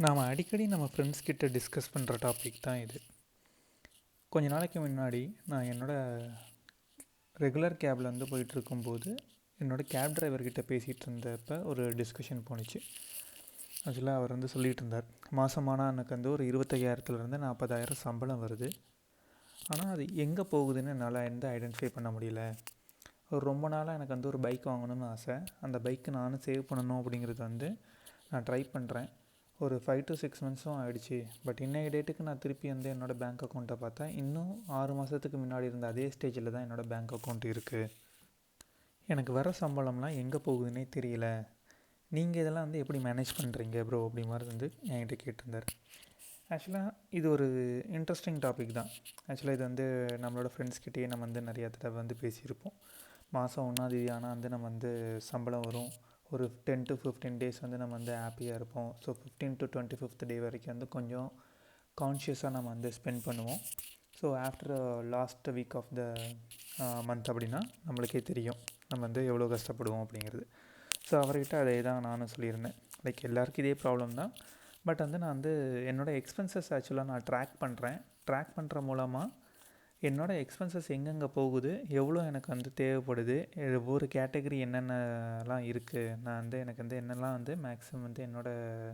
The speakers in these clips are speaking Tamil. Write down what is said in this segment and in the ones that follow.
நாம் அடிக்கடி நம்ம ஃப்ரெண்ட்ஸ் கிட்ட டிஸ்கஸ் பண்ணுற டாபிக் தான் இது. கொஞ்ச நாளைக்கு முன்னாடி நான் என்னோடய ரெகுலர் கேபில் வந்து போயிட்டுருக்கும்போது என்னோடய கேப் டிரைவர்கிட்ட பேசிகிட்டு இருந்தப்போ ஒரு டிஸ்கஷன் போணுச்சு. ஆக்சுவலாக அவர் வந்து சொல்லிகிட்டு இருந்தார், மாதமானால் எனக்கு வந்து ஒரு 25,000 40,000 சம்பளம் வருது. ஆனால் அது எங்கே போகுதுன்னு என்னால் ஐடென்டிஃபை பண்ண முடியல. ஒரு ரொம்ப நாளாக எனக்கு வந்து ஒரு பைக் வாங்கணும்னு ஆசை. அந்த பைக்கு நானும் சேவ் பண்ணணும் அப்படிங்கிறது வந்து நான் ட்ரை பண்ணுறேன். ஒரு 5 to 6 monthஸும் ஆகிடுச்சு. பட் இன்றைய டேட்டுக்கு நான் திருப்பி வந்து என்னோடய பேங்க் அக்கௌண்ட்டை பார்த்தா இன்னும் 6 மாதத்துக்கு முன்னாடி இருந்த அதே ஸ்டேஜில் தான் என்னோடய பேங்க் அக்கௌண்ட் இருக்குது. எனக்கு வர சம்பளம்லாம் எங்கே போகுதுன்னே தெரியல. நீங்கள் இதெல்லாம் வந்து எப்படி மேனேஜ் பண்ணுறீங்க ப்ரோ அப்படி மாதிரி வந்து என்கிட்ட கேட்டிருந்தார். ஆக்சுவலாக இது ஒரு இன்ட்ரெஸ்டிங் டாபிக் தான். ஆக்சுவலாக இது வந்து நம்மளோட ஃப்ரெண்ட்ஸ்கிட்டேயே நம்ம வந்து நிறையா தடவை வந்து பேசியிருப்போம். மாதம் 1ஆம் தேதி ஆனால் வந்து நம்ம வந்து சம்பளம் வரும். ஒரு 10 to 15 days வந்து நம்ம வந்து ஹாப்பியாக இருப்போம். ஸோ 15 to 25th டே வரைக்கும் வந்து கொஞ்சம் கான்ஷியஸாக நம்ம வந்து ஸ்பெண்ட் பண்ணுவோம். So after last week of the month அப்படின்னா நம்மளுக்கே தெரியும் நம்ம வந்து எவ்வளோ கஷ்டப்படுவோம் அப்படிங்கிறது. ஸோ அவர்கிட்ட அதே தான் நானும் சொல்லியிருந்தேன். லைக் எல்லாருக்கும் இதே ப்ராப்ளம் தான். பட் வந்து நான் வந்து என்னோடய எக்ஸ்பென்சஸ் ஆக்சுவலாக நான் ட்ராக் பண்ணுற மூலமாக என்னோடய எக்ஸ்பென்சஸ் எங்கெங்கே போகுது, எவ்வளோ எனக்கு வந்து தேவைப்படுது, ஒவ்வொரு கேட்டகரி என்னென்னலாம் இருக்குது, நான் வந்து எனக்கு வந்து என்னெல்லாம் வந்து மேக்ஸிமம் வந்து என்னோடய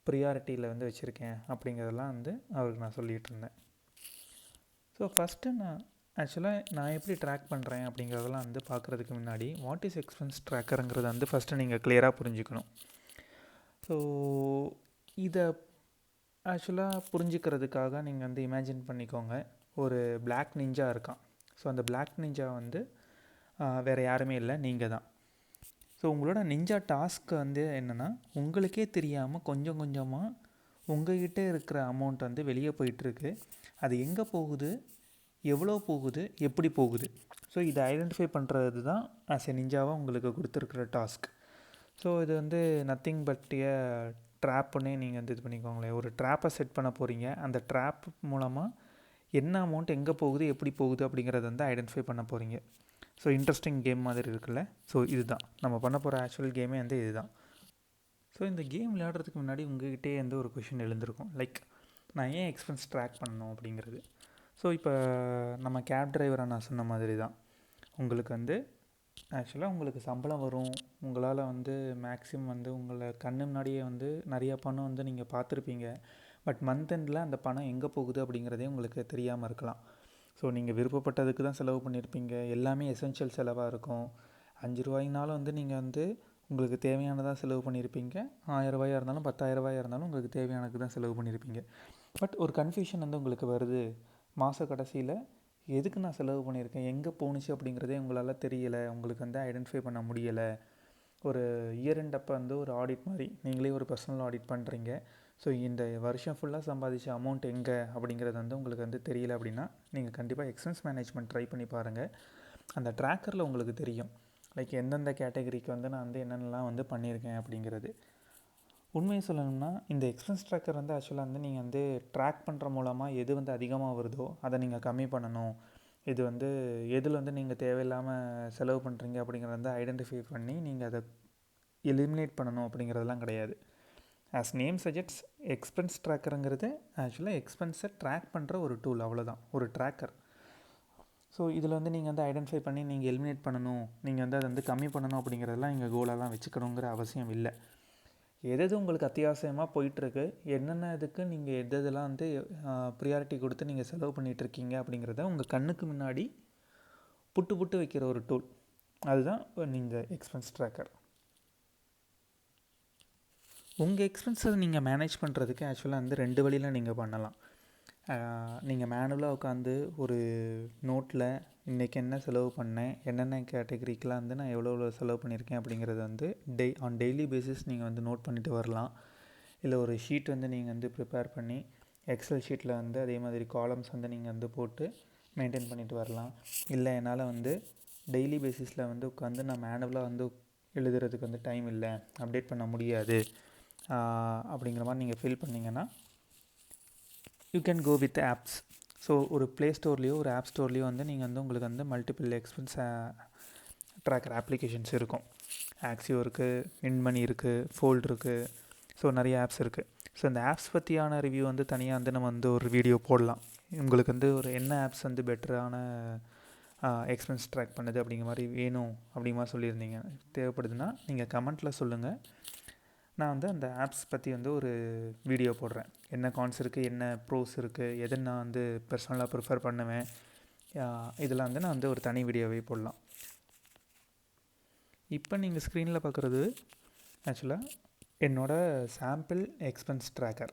ப்ரியாரிட்டியில் வந்து வச்சுருக்கேன் அப்படிங்கிறதெல்லாம் வந்து அவருக்கு நான் சொல்லிகிட்டு இருந்தேன். ஸோ ஃபஸ்ட்டு நான் எப்படி ட்ராக் பண்ணுறேன் அப்படிங்கிறதெல்லாம் வந்து பார்க்குறதுக்கு முன்னாடி வாட் இஸ் எக்ஸ்பென்ஸ் ட்ராக்கருங்கிறத வந்து ஃபஸ்ட்டு நீங்கள் கிளியராக புரிஞ்சுக்கணும். ஸோ இதை ஆக்சுவலாக புரிஞ்சுக்கிறதுக்காக நீங்கள் வந்து இமேஜின் பண்ணிக்கோங்க, ஒரு பிளாக் நிஞ்சா இருக்கான். ஸோ அந்த பிளாக் நிஞ்சா வந்து வேறு யாருமே இல்லை, நீங்கள் தான். ஸோ உங்களோட நிஞ்சா டாஸ்க்கு வந்து என்னென்னா, உங்களுக்கே தெரியாமல் கொஞ்சம் கொஞ்சமாக உங்கள்கிட்ட இருக்கிற அமௌண்ட் வந்து வெளியே போயிட்டுருக்கு. அது எங்கே போகுது, எவ்வளோ போகுது, எப்படி போகுது, ஸோ இதை ஐடென்டிஃபை பண்ணுறது தான் ஆஸ் எ நிஞ்சாவாக உங்களுக்கு கொடுத்துருக்குற டாஸ்க். ஸோ இது வந்து நத்திங் பட் ஏ ட்ராப்புன்னே நீங்கள் வந்து இது பண்ணிக்கோங்களேன். ஒரு ட்ராப்பை செட் பண்ண போகிறீங்க. அந்த ட்ராப் மூலமாக என்ன அமௌண்ட் எங்கே போகுது, எப்படி போகுது அப்படிங்கிறத வந்து ஐடென்டிஃபை பண்ண போகிறீங்க. ஸோ இன்ட்ரெஸ்டிங் கேம் மாதிரி இருக்குல்ல. ஸோ இதுதான் நம்ம பண்ண போகிற ஆக்சுவல் கேமே வந்து இதுதான். ஸோ இந்த கேம் விளையாடுறதுக்கு முன்னாடி உங்கள்கிட்டே வந்து ஒரு கொஷின் எழுந்திருக்கும், லைக் நான் ஏன் எக்ஸ்பென்ஸ் ட்ராக் பண்ணணும் அப்படிங்கிறது. ஸோ இப்போ நம்ம கேப் டிரைவரை நான் சொன்ன மாதிரி தான், உங்களுக்கு வந்து ஆக்சுவலாக உங்களுக்கு சம்பளம் வரும். உங்களால் வந்து மேக்ஸிமம் வந்து உங்களை கண்ணு முன்னாடியே வந்து நிறையா பணம் வந்து நீங்கள் பார்த்துருப்பீங்க. பட் மந்த் எண்டில் அந்த பணம் எங்கே போகுது அப்படிங்கிறதே உங்களுக்கு தெரியாமல் இருக்கலாம். ஸோ நீங்கள் விருப்பப்பட்டதுக்கு தான் செலவு பண்ணியிருப்பீங்க. எல்லாமே எசென்ஷியல் செலவாக இருக்கும். 5 ரூபாய்னாலும் வந்து நீங்கள் வந்து உங்களுக்கு தேவையானதாக செலவு பண்ணியிருப்பீங்க. 1000 ரூபாயாக இருந்தாலும் 10,000 ரூபாயாக இருந்தாலும் உங்களுக்கு தேவையானதுக்கு தான் செலவு பண்ணியிருப்பீங்க. பட் ஒரு கன்ஃபியூஷன் வந்து உங்களுக்கு வருது. மாத கடைசியில் எதுக்கு நான் செலவு பண்ணியிருக்கேன், எங்கே போணுச்சு அப்படிங்கிறதே உங்களால் தெரியலை, உங்களுக்கு வந்து ஐடென்டிஃபை பண்ண முடியலை. ஒரு இயர் எண்ட் அப்போ வந்து ஒரு ஆடிட் மாதிரி நீங்களே ஒரு பர்சனல் ஆடிட் பண்ணுறீங்க. ஸோ இந்த வருஷம் ஃபுல்லாக சம்பாதிச்ச அமௌண்ட் எங்கே அப்படிங்கிறது வந்து உங்களுக்கு வந்து தெரியல அப்படின்னா நீங்கள் கண்டிப்பாக எக்ஸ்பென்ஸ் மேனேஜ்மெண்ட் ட்ரை பண்ணி பாருங்கள். அந்த ட்ராக்கரில் உங்களுக்கு தெரியும், லைக் எந்தெந்த கேட்டகரிக்கு வந்து நான் வந்து என்னென்னலாம் வந்து பண்ணியிருக்கேன் அப்படிங்கிறது. உண்மையை சொல்லணும்னா இந்த எக்ஸ்பென்ஸ் ட்ராக்கர் வந்து ஆக்சுவலாக வந்து நீங்கள் வந்து ட்ராக் பண்ணுற மூலமாக எது வந்து அதிகமாக வருதோ அதை நீங்கள் கம்மி பண்ணணும். இது வந்து எதில் வந்து நீங்கள் தேவையில்லாமல் செலவு பண்ணுறீங்க அப்படிங்கிறத வந்து ஐடென்டிஃபை பண்ணி நீங்கள் அதை எலிமினேட் பண்ணணும் அப்படிங்கிறதெல்லாம் கிடையாது. ஆஸ் நேம் சஜெக்ட்ஸ், எக்ஸ்பென்ஸ் ட்ராக்கருங்கிறது ஆக்சுவலாக எக்ஸ்பென்ஸை ட்ராக் பண்ணுற ஒரு டூல், அவ்வளோதான், ஒரு ட்ராக்கர். ஸோ இதில் வந்து நீங்கள் வந்து ஐடென்டிஃபை பண்ணி நீங்கள் எலிமினேட் பண்ணணும், நீங்கள் வந்து அதை வந்து கம்மி பண்ணணும் அப்படிங்கிறதெல்லாம் நீங்கள் கோலெல்லாம் வச்சுக்கணுங்கிற அவசியம் இல்லை. எது உங்களுக்கு அத்தியாவசியமாக போயிட்டுருக்கு, என்னென்ன இதுக்கு நீங்கள் எதெல்லாம் வந்து ப்ரியாரிட்டி கொடுத்து நீங்கள் செலவு பண்ணிகிட்ருக்கீங்க அப்படிங்கிறத உங்கள் கண்ணுக்கு முன்னாடி புட்டு வைக்கிற ஒரு டூல், அதுதான் நீங்கள் எக்ஸ்பென்ஸ் ட்ராக்கர். உங்கள் எக்ஸ்பென்ஸை நீங்கள் மேனேஜ் பண்ணுறதுக்கு ஆக்சுவலாக வந்து 2 வழியில் நீங்கள் பண்ணலாம். நீங்கள் மேனுவலாக உட்காந்து ஒரு நோட்டில் இன்றைக்கி என்ன செலவு பண்ணேன், என்னென்ன கேட்டகரிக்கெலாம் வந்து நான் எவ்வளோ செலவு பண்ணியிருக்கேன் அப்படிங்கிறது வந்து டெய்லி பேசிஸ் நீங்கள் வந்து நோட் பண்ணிட்டு வரலாம். இல்லை ஒரு ஷீட் வந்து நீங்கள் வந்து ப்ரிப்பேர் பண்ணி எக்ஸல் ஷீட்டில் வந்து அதே மாதிரி காலம்ஸ் வந்து நீங்கள் வந்து போட்டு மெயின்டைன் பண்ணிட்டு வரலாம். இல்லை என்னால் வந்து டெய்லி பேசிஸில் வந்து உட்காந்து நான் மேனுவலாக வந்து எழுதுறதுக்கு வந்து டைம் இல்லை, அப்டேட் பண்ண முடியாது அப்படிங்கிற மாதிரி நீங்கள் ஃபீல் பண்ணிங்கன்னா you can go with apps. So ஒரு ப்ளே ஸ்டோர்லேயோ ஒரு ஆப் ஸ்டோர்லேயோ வந்து நீங்கள் வந்து உங்களுக்கு வந்து மல்டிபிள் எக்ஸ்பென்ஸ் ட்ராக்கர் அப்ளிகேஷன்ஸ் இருக்கும். ஆக்ஸியோ இருக்குது, இன்மனி இருக்குது, ஃபோல்ட் இருக்குது. ஸோ நிறைய ஆப்ஸ் இருக்குது. ஸோ இந்த ஆப்ஸ் பற்றியான ரிவ்யூ வந்து தனியாக வந்து நம்ம வந்து ஒரு வீடியோ போடலாம். உங்களுக்கு வந்து ஒரு என்ன ஆப்ஸ் வந்து பெட்டரான எக்ஸ்பென்ஸ் ட்ராக் பண்ணுது அப்படிங்கிற மாதிரி வேணும் அப்படிங்கிற மாதிரி சொல்லியிருந்தீங்க. தேவைப்படுதுன்னா நீங்கள் கமெண்ட்டில் சொல்லுங்கள். நான் வந்து அந்த ஆப்ஸ் பற்றி வந்து ஒரு வீடியோ போடுறேன். என்ன கான்ஸ் இருக்குது, என்ன ப்ரோஸ் இருக்குது, எதை நான் வந்து பர்சனலாக ப்ரிஃபர் பண்ணுவேன், இதெல்லாம் வந்து நான் வந்து ஒரு தனி வீடியோவே போடலாம். இப்போ நீங்கள் ஸ்க்ரீனில் பார்க்குறது ஆக்சுவலாக என்னோடய சாம்பிள் எக்ஸ்பென்ஸ் ட்ராக்கர்.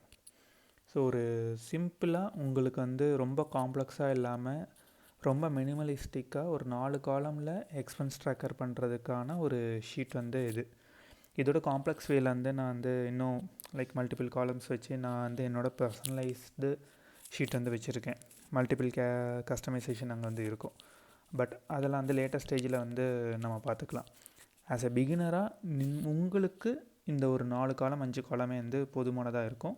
ஸோ ஒரு சிம்பிளாக உங்களுக்கு வந்து ரொம்ப காம்ப்ளெக்ஸாக இல்லாமல் ரொம்ப மினிமலிஸ்டிக்காக ஒரு 4 காலமில் எக்ஸ்பென்ஸ் ட்ராக்கர் பண்ணுறதுக்கான ஒரு ஷீட் வந்து இது. இதோட காம்ப்ளெக்ஸ் வேல வந்து நான் வந்து இன்னும் லைக் மல்டிபிள் காலம்ஸ் வச்சு நான் வந்து என்னோடய பர்சனலைஸ்டு ஷீட் வந்து வச்சுருக்கேன். மல்டிபிள் கஸ்டமைசேஷன் அங்கே வந்து இருக்கும். பட் அதெல்லாம் வந்து லேட்டஸ்ட் ஸ்டேஜில் வந்து நம்ம பார்த்துக்கலாம். ஆஸ் எ பிகினராக உங்களுக்கு இந்த ஒரு 4 காலம் 5 காலமே வந்து போதுமானதாக இருக்கும்.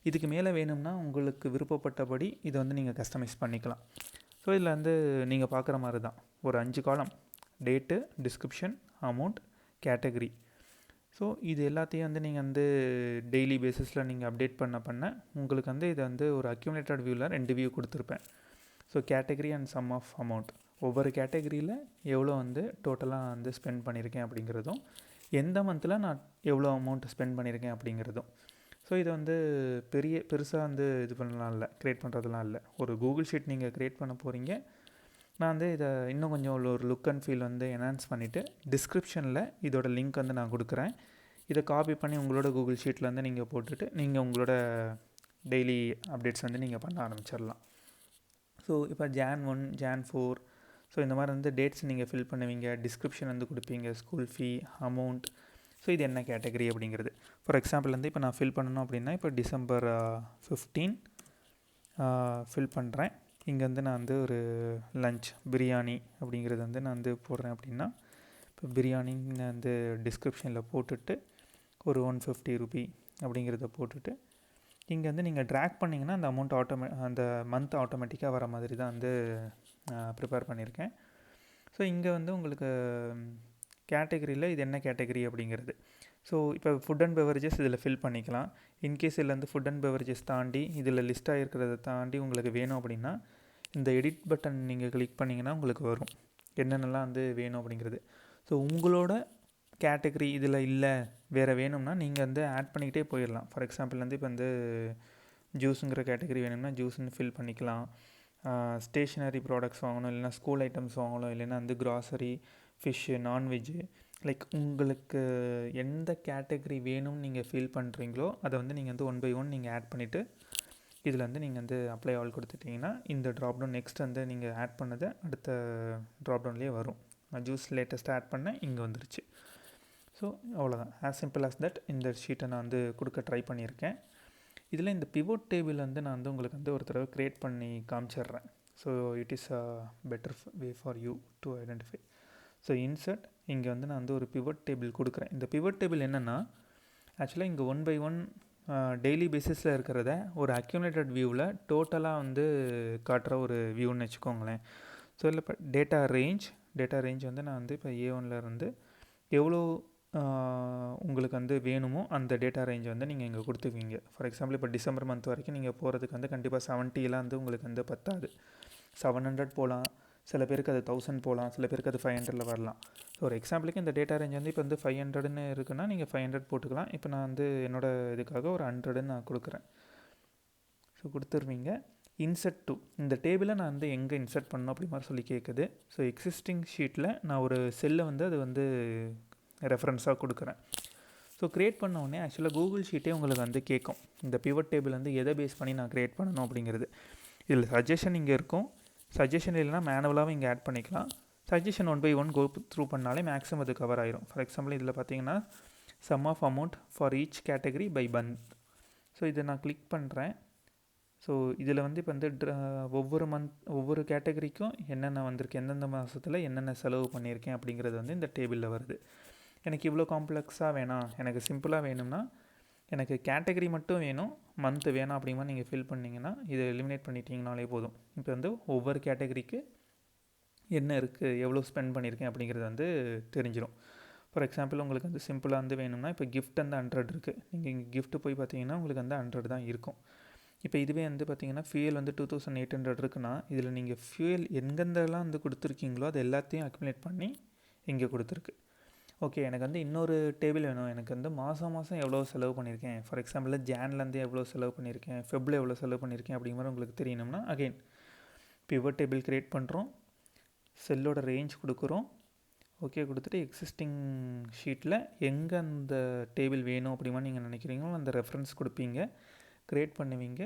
இதுக்கு மேலே வேணும்னா உங்களுக்கு விருப்பப்பட்டபடி இதை வந்து நீங்கள் கஸ்டமைஸ் பண்ணிக்கலாம். ஸோ இதில் வந்து நீங்கள் பார்க்குற மாதிரி தான் ஒரு 5 காலம்: date, description, amount, category. So இது எல்லாத்தையும் வந்து நீங்கள் வந்து டெய்லி பேஸிஸில் நீங்கள் அப்டேட் பண்ண உங்களுக்கு வந்து இதை வந்து ஒரு அக்யூமுலேட்டட் வியூவில் 2 வியூ கொடுத்துருப்பேன். So category and sum of amount. ஒவ்வொரு கேட்டகரியில் எவ்வளோ வந்து டோட்டலாக வந்து ஸ்பெண்ட் பண்ணியிருக்கேன் அப்படிங்கிறதும், எந்த மந்தில் நான் எவ்வளோ அமௌண்ட் ஸ்பெண்ட் பண்ணியிருக்கேன் அப்படிங்கிறதும். ஸோ இதை வந்து பெருசாக வந்து இது பண்ணலாம் இல்லை, க்ரியேட் பண்ணுறதுலாம் இல்லை. ஒரு கூகுள் ஷீட் நீங்கள் க்ரியேட் பண்ண போகிறீங்க. நான் வந்து இதை இன்னும் கொஞ்சம் ஒரு லுக் அண்ட் ஃபீல் வந்து என்ஹான்ஸ் பண்ணிவிட்டு டிஸ்கிரிப்ஷனில் இதோட லிங்க் வந்து நான் கொடுக்குறேன். இதை காப்பி பண்ணி உங்களோட கூகுள் ஷீட்டில் வந்து நீங்கள் போட்டுட்டு நீங்கள் உங்களோட டெய்லி அப்டேட்ஸ் வந்து நீங்கள் பண்ண ஆரம்பிச்சிடலாம். ஸோ இப்போ Jan 1, Jan 4, ஸோ இந்த மாதிரி வந்து டேட்ஸ் நீங்கள் ஃபில் பண்ணுவீங்க. டிஸ்கிரிப்ஷன் வந்து கொடுப்பீங்க, ஸ்கூல் ஃபீ, அமௌண்ட். ஸோ இது என்ன கேட்டகரி அப்படிங்கிறது. ஃபார் எக்ஸாம்பிள் வந்து இப்போ நான் ஃபில் பண்ணணும் அப்படின்னா இப்போ December 15 ஃபில் பண்ணுறேன். இங்கே வந்து நான் வந்து ஒரு லஞ்ச் பிரியாணி அப்படிங்கிறது வந்து நான் வந்து போடுறேன் அப்படின்னா இப்போ பிரியாணின்னு வந்து டிஸ்கிரிப்ஷனில் போட்டுட்டு ஒரு 150 ரூபி அப்படிங்கிறத போட்டுட்டு இங்கே வந்து நீங்கள் ட்ராக் பண்ணிங்கன்னா அந்த அமௌண்ட் அந்த மந்த் ஆட்டோமேட்டிக்காக வர மாதிரி தான் வந்து ப்ரிப்பேர் பண்ணியிருக்கேன். ஸோ இங்கே வந்து உங்களுக்கு கேட்டகரியில் இது என்ன கேட்டகரி அப்படிங்கிறது. ஸோ இப்போ ஃபுட் அண்ட் பெவரேஜஸ் இதில் ஃபில் பண்ணிக்கலாம். இன்கேஸ் இதில் வந்து ஃபுட் அண்ட் பெவரேஜஸ் தாண்டி இதில் லிஸ்ட்டாக இருக்கிறத தாண்டி உங்களுக்கு வேணும் அப்படின்னா இந்த எடிட் பட்டன் நீங்கள் கிளிக் பண்ணிங்கன்னா உங்களுக்கு வரும் என்னென்னலாம் வந்து வேணும் அப்படிங்கிறது. ஸோ உங்களோட கேட்டகரி இதில் இல்லை, வேறு வேணும்னா நீங்கள் வந்து ஆட் பண்ணிக்கிட்டே போயிடலாம். ஃபார் எக்ஸாம்பிள் வந்து இப்போ வந்து ஜூஸுங்கிற கேட்டகரி வேணும்னா ஜூஸ்ன்னு ஃபில் பண்ணிக்கலாம். ஸ்டேஷ்னரி ப்ராடக்ட்ஸ் வாங்கணும், இல்லைனா ஸ்கூல் ஐட்டம்ஸ் வாங்கணும், இல்லைனா வந்து க்ராசரி, ஃபிஷ்ஷு, நான்வெஜ்ஜு, லைக் உங்களுக்கு எந்த கேட்டகரி வேணும்னு நீங்கள் ஃபீல் பண்ணுறீங்களோ அதை வந்து நீங்கள் வந்து 1 by 1 நீங்கள் ஆட் பண்ணிவிட்டு இதில் வந்து நீங்கள் வந்து அப்ளை ஆல் கொடுத்துட்டிங்கன்னா இந்த ட்ராப்டவுன் நெக்ஸ்ட் வந்து நீங்கள் ஆட் பண்ணதை அடுத்த ட்ராப்டவுன்லேயே வரும். நான் ஜூஸ் லேட்டஸ்ட்டாக ஆட் பண்ணேன், இங்கே வந்துருச்சு. ஸோ அவ்வளோதான், ஆஸ் சிம்பிள் ஆஸ் தட். இந்த ஷீட்டை நான் வந்து கொடுக்க ட்ரை பண்ணியிருக்கேன். இதில் இந்த பிவோட் டேபிள் வந்து நான் வந்து உங்களுக்கு வந்து ஒரு தடவை க்ரியேட் பண்ணி காமிச்சிட்றேன். So it is a better way for you to identify. So insert, இங்கே வந்து நான் வந்து ஒரு பிவோட் டேபிள் கொடுக்குறேன். இந்த பிவோட் டேபிள் என்னென்னா ஆக்சுவலாக இங்கே 1 by 1 டெய்லி பேசிஸில் இருக்கிறத ஒரு அக்யூமுலேட்டட் வியூவில் டோட்டலாக வந்து காட்டுற ஒரு வியூன்னு வச்சுக்கோங்களேன். ஸோ இல்லை இப்போ டேட்டா ரேஞ்ச் வந்து நான் வந்து இப்போ A1 இருந்து எவ்வளோ உங்களுக்கு வந்து வேணுமோ அந்த டேட்டா ரேஞ்ச் வந்து நீங்கள் இங்கே கொடுத்துக்குவீங்க. ஃபார் எக்ஸாம்பிள் இப்போ டிசம்பர் மந்த் வரைக்கும் நீங்கள் போகிறதுக்கு வந்து கண்டிப்பாக 70 வந்து உங்களுக்கு வந்து பத்தாது. 700 போகலாம், சில பேருக்கு அது 1000 போகலாம், சில பேருக்கு அது 500 வரலாம். ஸோ ஒரு எக்ஸாம்பிளுக்கு இந்த டேட்டா ரேஞ்ச் வந்து இப்போ வந்து 500ன்னு இருக்குன்னா நீங்கள் 500 போட்டுக்கலாம். இப்போ நான் வந்து என்னோடய இதுக்காக ஒரு 100ன்னு நான் கொடுக்குறேன். ஸோ கொடுத்துருவீங்க. இன்சர்ட் டு, இந்த டேபிளை நான் வந்து எங்கே இன்சர்ட் பண்ணணும் அப்படி மாதிரி சொல்லி கேட்குது. ஸோ எக்ஸிஸ்டிங் ஷீட்டில் நான் ஒரு செல்லை வந்து அது வந்து ரெஃபரன்ஸாக கொடுக்குறேன். ஸோ க்ரியேட் பண்ண உடனே ஆக்சுவலாக கூகுள் ஷீட்டே உங்களுக்கு வந்து கேட்கும் இந்த பிவட் டேபிள் வந்து எதை பேஸ் பண்ணி நான் க்ரியேட் பண்ணணும் அப்படிங்கிறது. இதில் சஜஷன் இங்கே இருக்கும். சஜஷன் இல்லைனா மேனுவலாகவும் இங்கே ஆட் பண்ணிக்கலாம். சஜஷன் 1 by 1 கோ த்ரூ பண்ணாலே மேக்ஸிமம் அது கவர் ஆயிரும். ஃபார் எக்ஸாம்பிள் இதில் பார்த்தீங்கன்னா sum of amount for each category by month. So இதை நான் கிளிக் பண்ணுறேன். ஸோ இதில் வந்து இப்போ வந்து ஒவ்வொரு கேட்டகரிக்கும் என்னென்ன வந்திருக்கு, எந்தெந்த மாதத்தில் என்னென்ன செலவு பண்ணியிருக்கேன் அப்படிங்கிறது வந்து இந்த டேபிளில் வருது. எனக்கு இவ்வளோ காம்ப்ளெக்ஸாக வேணாம், எனக்கு சிம்பிளாக வேணும்னா, எனக்கு கேட்டகரி மட்டும் வேணும், மந்த்து வேணாம் அப்படிங்கிற நீங்கள் ஃபில் பண்ணிங்கன்னா இதை எலிமினேட் பண்ணிட்டீங்கனாலே போதும். இப்போ வந்து ஒவ்வொரு கேட்டகரிக்கு என்ன இருக்குது, எவ்வளோ ஸ்பெண்ட் பண்ணியிருக்கேன் அப்படிங்கிறது வந்து தெரிஞ்சிடும். ஃபார் எக்ஸாம்பிள் உங்களுக்கு வந்து சிம்பிளாக வந்து வேணும்னா இப்போ கிஃப்ட் வந்து 100 இருக்குது. நீங்கள் இங்கே கிஃப்ட்டு போய் பார்த்தீங்கன்னா உங்களுக்கு வந்து 100 தான் இருக்கும். இப்போ இதுவே வந்து பார்த்தீங்கன்னா ஃபியூயல் வந்து 2800 இருக்குன்னா இதில் நீங்கள் ஃபியூயல் எங்கெந்தெல்லாம் வந்து கொடுத்துருக்கீங்களோ அது எல்லாத்தையும் அக்யூமுலேட் பண்ணி இங்கே கொடுத்துருக்கு. ஓகே, எனக்கு வந்து இன்னொரு டேபிள் வேணும். எனக்கு வந்து மாதம் எவ்வளோ செலவு பண்ணியிருக்கேன், ஃபார் எக்ஸாம்பிள் ஜான்லேருந்து எவ்வளோ செலவு பண்ணியிருக்கேன், ஃபெப்ரில் எவ்வளோ செலவு பண்ணியிருக்கேன் அப்படிங்கிற மாதிரி உங்களுக்கு தெரியணும்னா அகைன் பிவட் டேபிள் க்ரியேட் பண்ணுறோம், செல்லோட ரேஞ்ச் கொடுக்குறோம். ஓகே கொடுத்துட்டு எக்ஸிஸ்டிங் ஷீட்டில் எங்கே அந்த டேபிள் வேணும் அப்படிமா நீங்கள் நினைக்கிறீங்களோ அந்த ரெஃபரன்ஸ் கொடுப்பீங்க, க்ரியேட் பண்ணுவீங்க.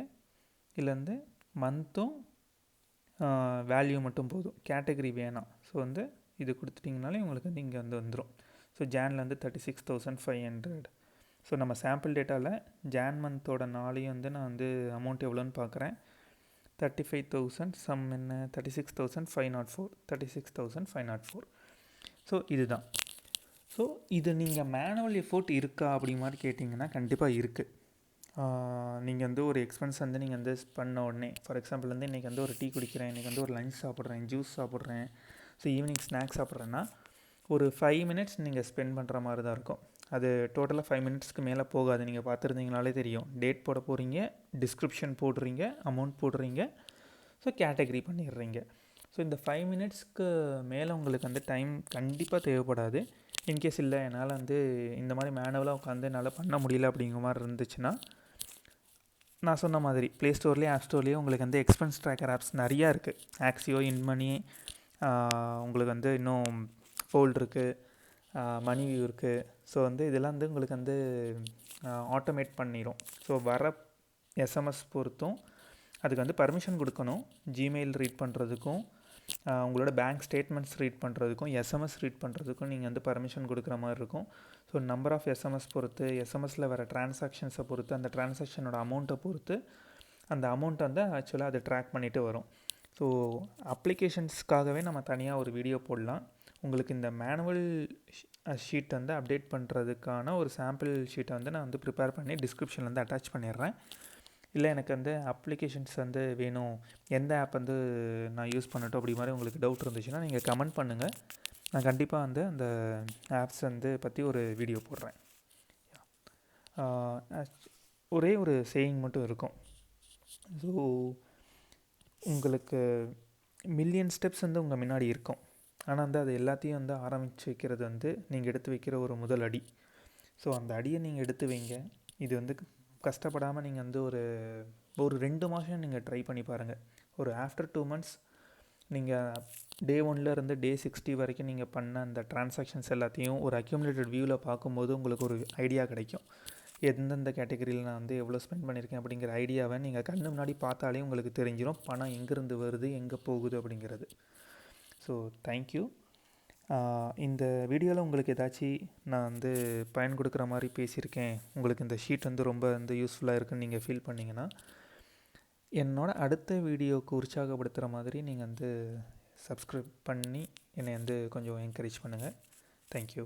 இதில் வந்து மந்த்தும் வேல்யூ மட்டும் போதும், கேட்டகரி வேணாம். ஸோ வந்து இது கொடுத்துட்டிங்கனாலே உங்களுக்கு வந்து இங்கே வந்து வந்துடும். ஸோ ஜானில் வந்து 36,500. ஸோ நம்ம சாம்பிள் டேட்டாவில் ஜான் மந்தோட நாளையும் வந்து நான் வந்து அமௌண்ட் எவ்வளோன்னு பார்க்குறேன். 35,000 சம் என்ன 36,504, 36,504. ஸோ இதுதான். ஸோ இது நீங்கள் மேனுவல் எஃபோர்ட் இருக்கா அப்படி மாதிரி கேட்டிங்கன்னா கண்டிப்பாக இருக்குது. நீங்கள் வந்து ஒரு எக்ஸ்பென்ஸ் வந்து நீங்கள் வந்து பண்ண உடனே, ஃபார் எக்ஸாம்பிள் வந்து இன்றைக்கி வந்து ஒரு டீ குடிக்கிறேன், இன்றைக்கி வந்து ஒரு லஞ்ச் சாப்பிட்றேன், ஜூஸ் சாப்பிட்றேன், ஸோ ஈவினிங் ஸ்நாக்ஸ் சாப்பிட்றேன்னா ஒரு 5 மினிட்ஸ் நீங்கள் ஸ்பெண்ட் பண்ணுற மாதிரி தான் இருக்கும். அது டோட்டலாக 5 மினிட்ஸ்க்கு மேலே போகாது. நீங்கள் பார்த்துருந்தீங்கனாலே தெரியும். டேட் போட போகிறீங்க, டிஸ்கிரிப்ஷன் போடுறீங்க, அமௌண்ட் போடுறீங்க, ஸோ கேட்டகரி பண்ணிடுறீங்க. ஸோ இந்த 5 மினிட்ஸ்க்கு மேலே உங்களுக்கு வந்து டைம் கண்டிப்பாக தேவைப்படாது. இன்கேஸ் இல்லை என்னால் வந்து இந்த மாதிரி மேனுவலாக உட்காந்து என்னால் பண்ண முடியல அப்படிங்கிற மாதிரி இருந்துச்சுன்னா நான் சொன்ன மாதிரி ப்ளே ஸ்டோர்லேயே ஆப் ஸ்டோர்லேயே உங்களுக்கு வந்து எக்ஸ்பென்ஸ் ட்ராக்கர் ஆப்ஸ் நிறையா இருக்குது. ஆக்ஸியோ, இன்மனி, உங்களுக்கு வந்து இன்னும் ஃபோல்ட் இருக்குது, மணி வியூ இருக்குது. ஸோ வந்து இதெல்லாம் வந்து உங்களுக்கு வந்து ஆட்டோமேட் பண்ணிடும். ஸோ வர எஸ்எம்எஸ் பொறுத்தும் அதுக்கு வந்து பர்மிஷன் கொடுக்கணும். ஜிமெயில் ரீட் பண்ணுறதுக்கும் உங்களோட பேங்க் ஸ்டேட்மெண்ட்ஸ் ரீட் பண்ணுறதுக்கும் எஸ்எம்எஸ் ரீட் பண்ணுறதுக்கும் நீங்கள் வந்து பர்மிஷன் கொடுக்குற மாதிரி இருக்கும். ஸோ நம்பர் ஆஃப் எஸ்எம்எஸ் பொறுத்து, எஸ்எம்எஸில் வர ட்ரான்சாக்ஷன்ஸை பொறுத்து, அந்த ட்ரான்சாக்ஷனோட அமௌண்ட்டை பொறுத்து அந்த அமௌண்ட் வந்து ஆக்சுவலாக அதை ட்ராக் பண்ணிவிட்டு வரும். ஸோ அப்ளிகேஷன்ஸ்க்காகவே நம்ம தனியாக ஒரு வீடியோ போடலாம். உங்களுக்கு இந்த மேனுவல் ஷீட் வந்து அப்டேட் பண்ணுறதுக்கான ஒரு சாம்பிள் ஷீட்டை வந்து நான் வந்து ப்ரிப்பேர் பண்ணி டிஸ்கிரிப்ஷனில் வந்து அட்டாச் பண்ணிடுறேன். இல்லை எனக்கு வந்து அப்ளிகேஷன்ஸ் வந்து வேணும், எந்த ஆப் வந்து நான் யூஸ் பண்ணட்டும் அப்படி மாதிரி உங்களுக்கு டவுட் இருந்துச்சுன்னா நீங்கள் கமெண்ட் பண்ணுங்கள். நான் கண்டிப்பாக வந்து அந்த ஆப்ஸ் வந்து பற்றி ஒரு வீடியோ போடுறேன். ஒரே ஒரு சேயிங் மட்டும் இருக்கும். ஸோ உங்களுக்கு மில்லியன் ஸ்டெப்ஸ் வந்து உங்கள் முன்னாடி இருக்கும். ஆனால் வந்து அது எல்லாத்தையும் வந்து ஆரம்பித்து வைக்கிறது வந்து நீங்கள் எடுத்து வைக்கிற ஒரு முதல் அடி. ஸோ அந்த அடியை நீங்கள் எடுத்து வைங்க. இது வந்து கஷ்டப்படாமல் நீங்கள் வந்து ஒரு 2 மாதம் நீங்கள் ட்ரை பண்ணி பாருங்கள். ஒரு ஆஃப்டர் 2 மந்த்ஸ் நீங்கள் டே 1லேருந்து டே 60 வரைக்கும் நீங்கள் பண்ண அந்த ட்ரான்சாக்ஷன்ஸ் எல்லாத்தையும் ஒரு அக்யூமுலேட்டட் வியூவில் பார்க்கும்போது உங்களுக்கு ஒரு ஐடியா கிடைக்கும். எந்தெந்த கேட்டகரியில் நான் வந்து எவ்வளோ ஸ்பெண்ட் பண்ணியிருக்கேன் அப்படிங்கிற ஐடியாவை நீங்கள் கண்ணு முன்னாடி பார்த்தாலே உங்களுக்கு தெரிஞ்சிடும் பணம் எங்கேருந்து வருது, எங்கே போகுது அப்படிங்கிறது. So thank you. இந்த வீடியோவில் உங்களுக்கு ஏதாச்சும் நான் வந்து பயன் கொடுக்குற மாதிரி பேசியிருக்கேன், உங்களுக்கு இந்த ஷீட் வந்து ரொம்ப வந்து யூஸ்ஃபுல்லாக இருக்குன்னு நீங்கள் ஃபீல் பண்ணிங்கன்னா என்னோடய அடுத்த வீடியோவுக்கு உற்சாகப்படுத்துகிற மாதிரி நீங்கள் வந்து சப்ஸ்கிரைப் பண்ணி என்னை வந்து கொஞ்சம் என்கரேஜ் பண்ணுங்கள். தேங்க்யூ.